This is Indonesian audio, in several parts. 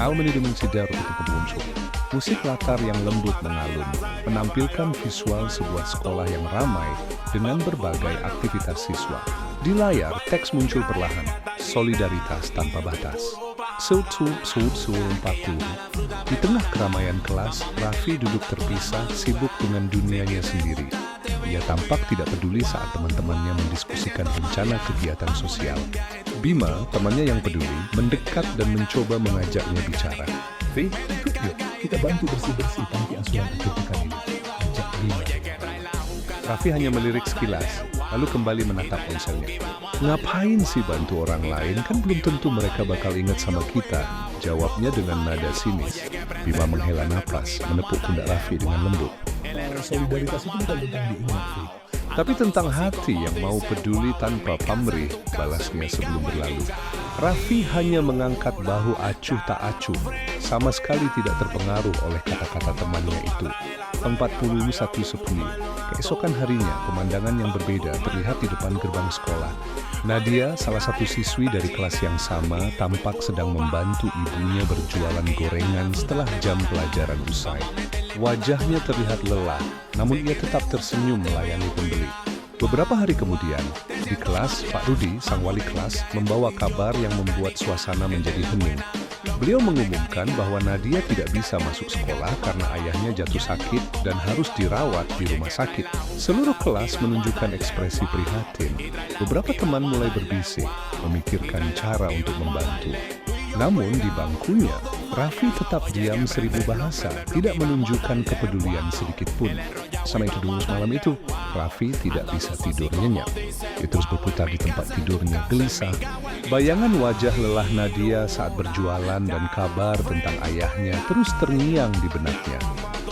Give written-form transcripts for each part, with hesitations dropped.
How many dimensi Daru itu muncul. Musik latar yang lembut mengalun, menampilkan visual sebuah sekolah yang ramai dengan berbagai aktivitas siswa. Di layar, teks muncul perlahan, solidaritas tanpa batas. Suul 40. Di tengah keramaian kelas, Raffi duduk terpisah, sibuk dengan dunianya sendiri. Ia tampak tidak peduli saat teman-temannya mendiskusikan rencana kegiatan sosial. Bima, temannya yang peduli, mendekat dan mencoba mengajaknya bicara. V, ikut yuk, kita bantu bersih-bersih panti asuhan akhir pekan ini. Ajak Bima. Raffi hanya melirik sekilas, lalu kembali menatap ponselnya. Ngapain sih bantu orang lain? Kan belum tentu mereka bakal ingat sama kita. Jawabnya dengan nada sinis. Bima menghela napas, menepuk pundak Raffi dengan lembut. Solidaritas itu bukan tentang diingat, V. Tapi tentang hati yang mau peduli tanpa pamrih, balasnya sebelum berlalu. Raffi hanya mengangkat bahu acuh tak acuh, sama sekali tidak terpengaruh oleh kata-kata temannya itu. 41 keesokan harinya, pemandangan yang berbeda terlihat di depan gerbang sekolah. Nadia, salah satu siswi dari kelas yang sama, tampak sedang membantu ibunya berjualan gorengan setelah jam pelajaran usai. Wajahnya terlihat lelah, namun ia tetap tersenyum melayani pembeli. Beberapa hari kemudian, di kelas, Pak Rudi, sang wali kelas, membawa kabar yang membuat suasana menjadi hening. Beliau mengumumkan bahwa Nadia tidak bisa masuk sekolah karena ayahnya jatuh sakit dan harus dirawat di rumah sakit. Seluruh kelas menunjukkan ekspresi prihatin. Beberapa teman mulai berbisik, memikirkan cara untuk membantu. Namun di bangkunya, Raffi tetap diam 1000 bahasa, tidak menunjukkan kepedulian sedikit pun. Sama itu dulu malam itu, Raffi tidak bisa tidur nyenyak. Dia terus berputar di tempat tidurnya gelisah. Bayangan wajah lelah Nadia saat berjualan dan kabar tentang ayahnya terus terngiang di benaknya.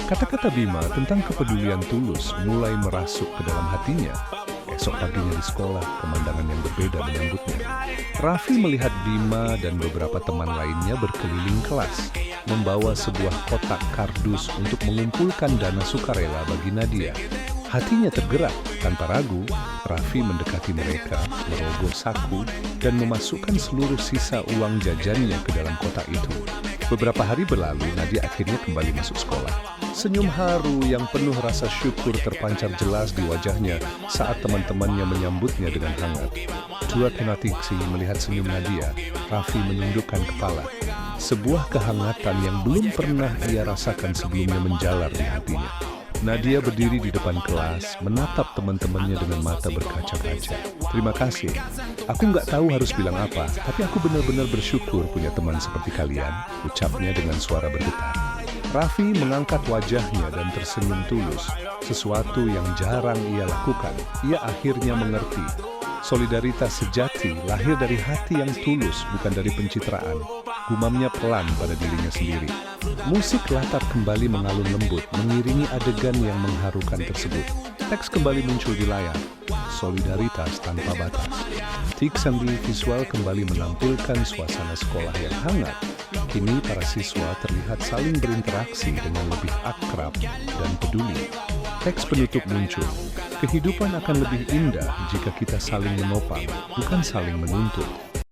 Kata-kata Bima tentang kepedulian tulus mulai merasuk ke dalam hatinya. Esok paginya di sekolah, pemandangan yang berbeda menyambutnya. Raffi melihat Bima dan beberapa teman lainnya berkeliling kelas, membawa sebuah kotak kardus untuk mengumpulkan dana sukarela bagi Nadia. Hatinya tergerak, tanpa ragu, Raffi mendekati mereka, merogoh saku, dan memasukkan seluruh sisa uang jajannya ke dalam kotak itu. Beberapa hari berlalu, Nadia akhirnya kembali masuk sekolah. Senyum haru yang penuh rasa syukur terpancar jelas di wajahnya saat teman-temannya menyambutnya dengan hangat. Dua Kenatiksi melihat senyum Nadia, Raffi menundukkan kepala. Sebuah kehangatan yang belum pernah ia rasakan sebelumnya menjalar di hatinya. Nadia berdiri di depan kelas, menatap teman-temannya dengan mata berkaca-kaca. Terima kasih. Aku nggak tahu harus bilang apa, tapi aku benar-benar bersyukur punya teman seperti kalian, ucapnya dengan suara bergetar. Raffi mengangkat wajahnya dan tersenyum tulus, sesuatu yang jarang ia lakukan. Ia akhirnya mengerti. Solidaritas sejati lahir dari hati yang tulus, bukan dari pencitraan. Gumamnya pelan pada dirinya sendiri. Musik latar kembali mengalun lembut, mengiringi adegan yang mengharukan tersebut. Teks kembali muncul di layar, solidaritas tanpa batas. Tiksanti visual kembali menampilkan suasana sekolah yang hangat. Kini para siswa terlihat saling berinteraksi dengan lebih akrab dan peduli. Teks penutup muncul. Kehidupan akan lebih indah jika kita saling menopang, bukan saling menuntut.